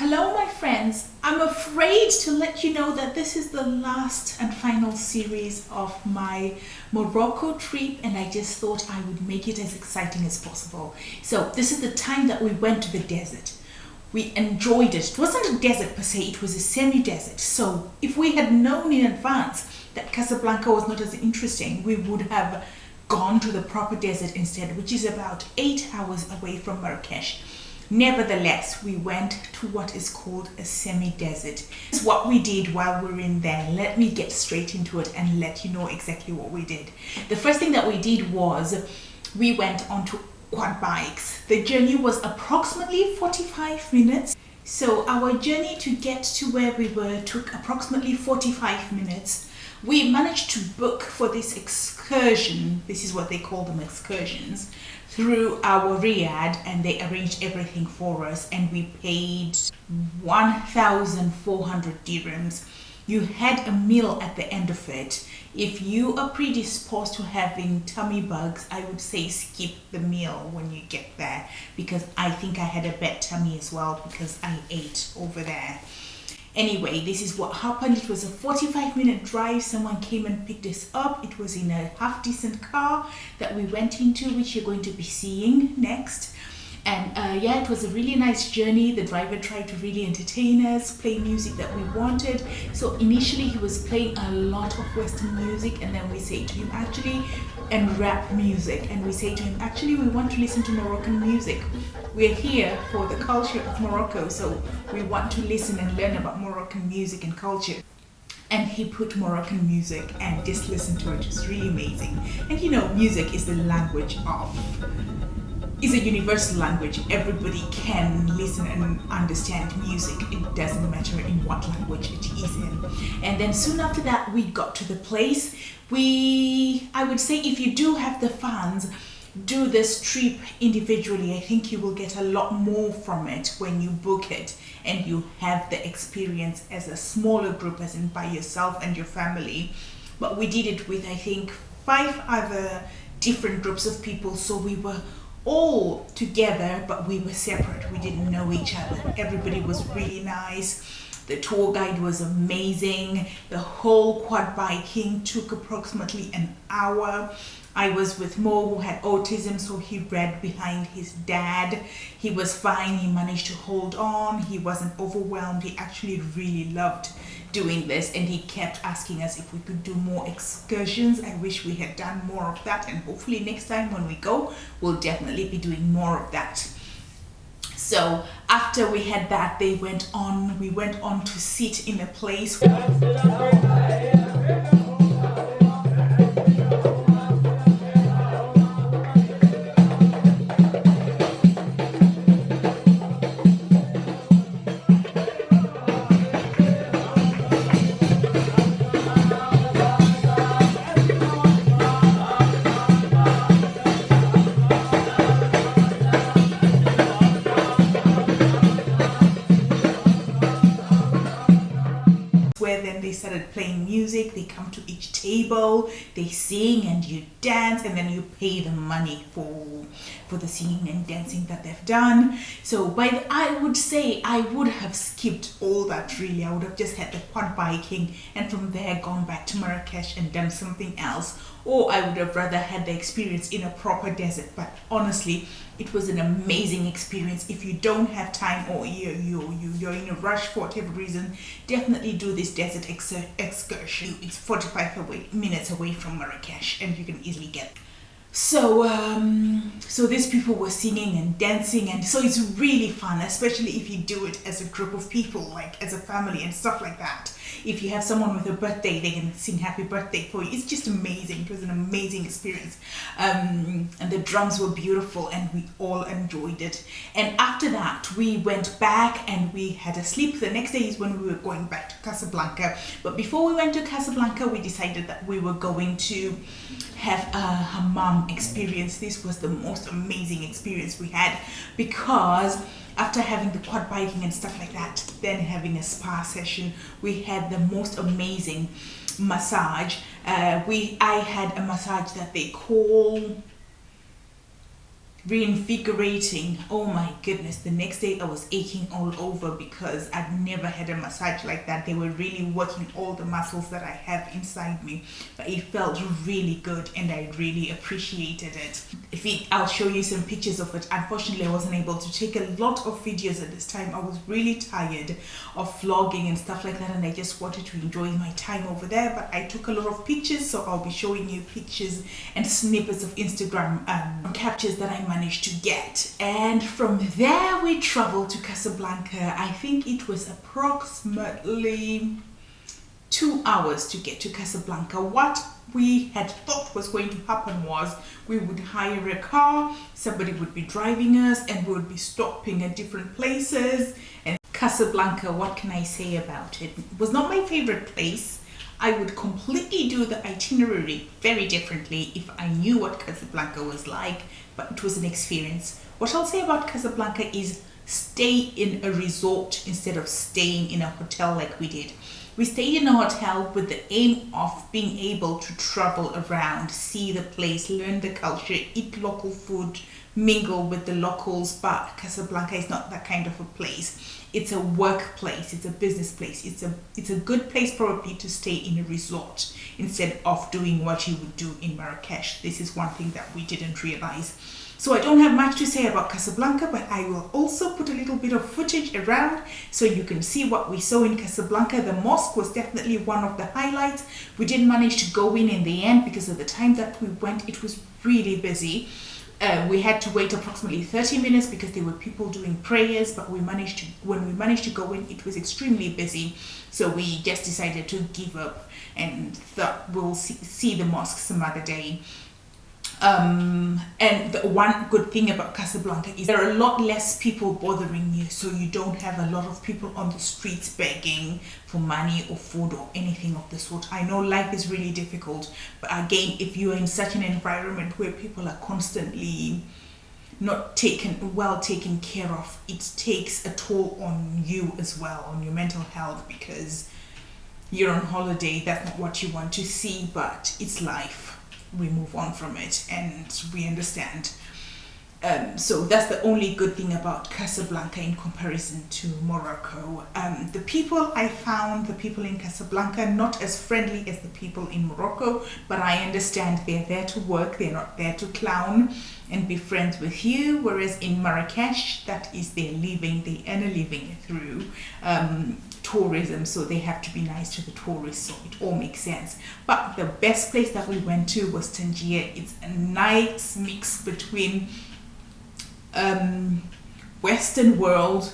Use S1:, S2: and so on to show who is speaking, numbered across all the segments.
S1: Hello my friends, I'm afraid to let you know that this is the last and final series of my Morocco trip, and I just thought I would make it as exciting as possible. So this is the time that we went to the desert. We enjoyed it. It wasn't a desert per se, it was a semi-desert. So if we had known in advance that Casablanca was not as interesting, we would have gone to the proper desert instead, which is about 8 hours away from Marrakech. Nevertheless, we went to what is called a semi-desert. It's what we did while we were in there. Let me get straight into it and let you know exactly what we did. The first thing that we did was we went onto quad bikes. The journey was approximately 45 minutes. So our journey to get to where we were took approximately 45 minutes. We managed to book for this excursion, this is what they call them, excursions, through our Riyadh, and they arranged everything for us, and we paid 1,400 dirhams. You had a meal at the end of it. If you are predisposed to having tummy bugs, I would say skip the meal when you get there, because I think I had a bad tummy as well because I ate over there. Anyway, this is what happened. It was a 45-minute drive. Someone came and picked us up. It was in a half-decent car that we went into, which you're going to be seeing next. And yeah, it was a really nice journey. The driver tried to really entertain us, play music that we wanted. So initially he was playing a lot of Western music, and then we say to him and rap music. And we say to him, actually, we want to listen to Moroccan music. We're here for the culture of Morocco, so we want to listen and learn about Moroccan music and culture. And he put Moroccan music and just listened to it. It's really amazing. And you know, music is the language is a universal language. Everybody can listen and understand music. It doesn't matter in what language it is in. And then soon after that, we got to the place. I would say if you do have the funds, do this trip individually. I think you will get a lot more from it when you book it and you have the experience as a smaller group, as in by yourself and your family. But we did it with, I think, 5 other different groups of people, so we were all together but we were separate. We didn't know each other. Everybody was really nice. The tour guide was amazing. The whole quad biking took approximately an hour. I was with Mo, who had autism, so he read behind his dad. He was fine. He managed to hold on. He wasn't overwhelmed. He actually really loved doing this, and he kept asking us if we could do more excursions. I wish we had done more of that, and hopefully next time when we go, we'll definitely be doing more of that. So after we had that, we went on to sit in a place where then they started playing music. They come to each table, they sing, and you dance, and then you pay them money for the singing and dancing that they've done. So I would say I would have skipped all that really. I would have just had the quad biking and from there gone back to Marrakech and done something else, or I would have rather had the experience in a proper desert. But honestly, it was an amazing experience. If you don't have time, or you're in a rush for whatever reason, definitely do this desert excursion. It's 45 minutes away from Marrakech, and you can easily get it. So these people were singing and dancing, and so it's really fun, especially if you do it as a group of people, like as a family and stuff like that. If you have someone with a birthday, they can sing happy birthday for you. It's just amazing. It was an amazing experience. And the drums were beautiful, and we all enjoyed it. And after that, we went back and we had a sleep. The next day is when we were going back to Casablanca. But before we went to Casablanca, we decided that we were going to have a hammam experience. This was the most amazing experience we had, because after having the quad biking and stuff like that, then having a spa session, we had the most amazing massage. I had a massage that they call reinvigorating. Oh my goodness, the next day I was aching all over because I'd never had a massage like that. They were really working all the muscles that I have inside me, but it felt really good and I really appreciated it. I'll show you some pictures of it. Unfortunately, I wasn't able to take a lot of videos at this time. I was really tired of vlogging and stuff like that, and I just wanted to enjoy my time over there, but I took a lot of pictures, so I'll be showing you pictures and snippets of Instagram captures that I managed to get. And from there we traveled to Casablanca. I think it was approximately 2 hours to get to Casablanca. What we had thought was going to happen was we would hire a car, somebody would be driving us, and we would be stopping at different places. And Casablanca, what can I say about it? It was not my favorite place. I would completely do the itinerary very differently if I knew what Casablanca was like, but it was an experience. What I'll say about Casablanca is stay in a resort instead of staying in a hotel like we did. We stayed in a hotel with the aim of being able to travel around, see the place, learn the culture, eat local food, mingle with the locals, but Casablanca is not that kind of a place. It's a workplace, it's a business place, it's a good place probably to stay in a resort instead of doing what you would do in Marrakech. This is one thing that we didn't realize. So I don't have much to say about Casablanca, but I will also put a little bit of footage around so you can see what we saw in Casablanca. The mosque was definitely one of the highlights. We didn't manage to go in the end because of the time that we went. It was really busy. We had to wait approximately 30 minutes because there were people doing prayers, but when we managed to go in, it was extremely busy. So we just decided to give up and thought we'll see the mosque some other day. And the one good thing about Casablanca is there are a lot less people bothering you, so you don't have a lot of people on the streets begging for money or food or anything of the sort. I know life is really difficult, but again, if you are in such an environment where people are constantly not well taken care of, it takes a toll on you as well, on your mental health, because you're on holiday. That's not what you want to see, but it's life. We move on from it and we understand. So that's the only good thing about Casablanca in comparison to Morocco. The people in Casablanca, not as friendly as the people in Morocco, but I understand they're there to work, they're not there to clown and be friends with you. Whereas in Marrakech, that is their living, they earn a living through tourism, so they have to be nice to the tourists, so it all makes sense. But the best place that we went to was Tangier. It's a nice mix between Western world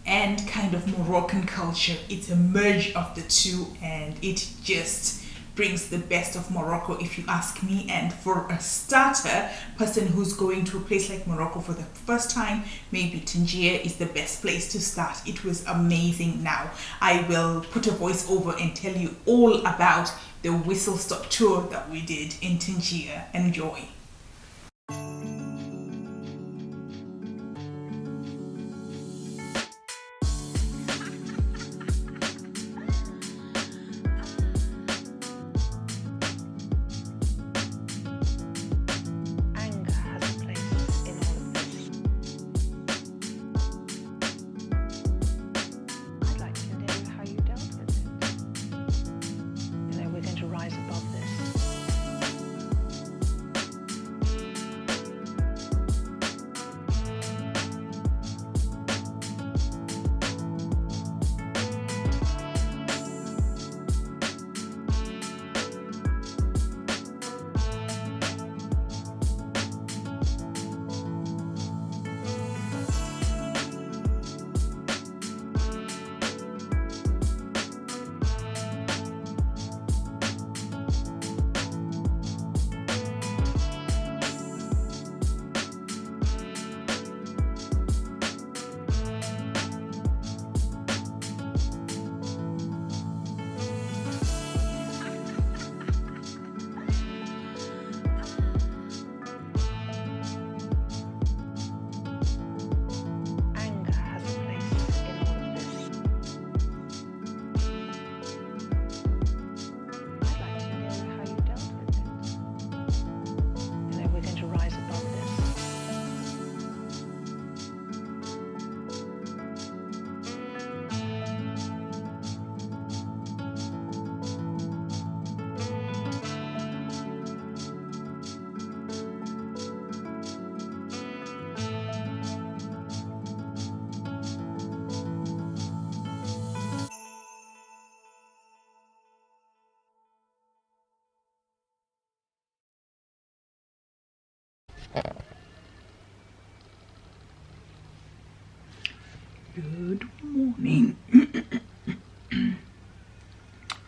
S1: and kind of Moroccan culture. It's a merge of the two, and it just brings the best of Morocco, if you ask me. And for a starter, person who's going to a place like Morocco for the first time, maybe Tangier is the best place to start. It was amazing. Now I will put a voice over and tell you all about the whistle stop tour that we did in Tangier. Enjoy.
S2: Rise above this.
S1: Good morning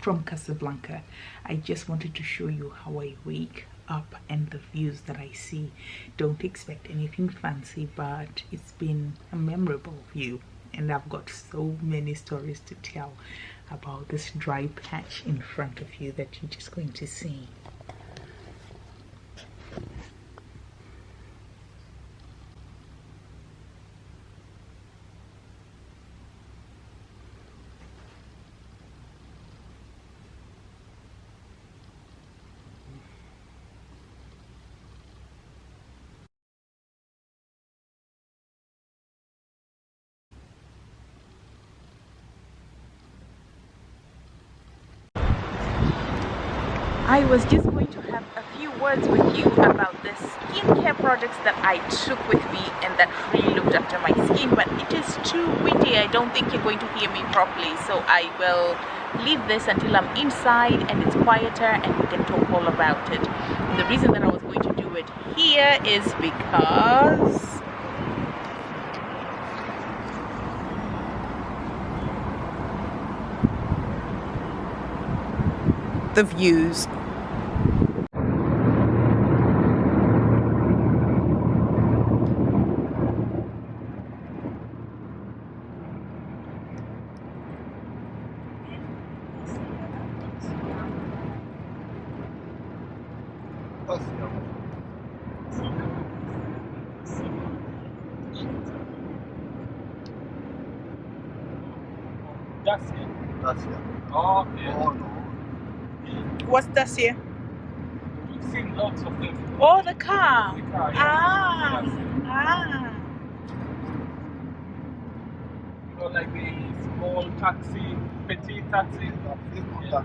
S1: from Casablanca. I just wanted to show you how I wake up and the views that I see. Don't expect anything fancy, but it's been a memorable view, and I've got so many stories to tell about this dry patch in front of you that you're just going to see. I was just going to have a few words with you about the skincare products that I took with me and that really looked after my skin, but it is too windy. I don't think you're going to hear me properly, so I will leave this until I'm inside and it's quieter and we can talk all about it. The reason that I was going to do it here is because the views.
S2: Dacia. Oh, yeah. Oh, no.
S1: What's this here?
S2: We've seen lots of them.
S1: Oh, the car.
S2: The car, yeah.
S1: Ah.
S2: Yes.
S1: Ah.
S2: You know, like the small taxi, petite taxi.
S1: Yeah.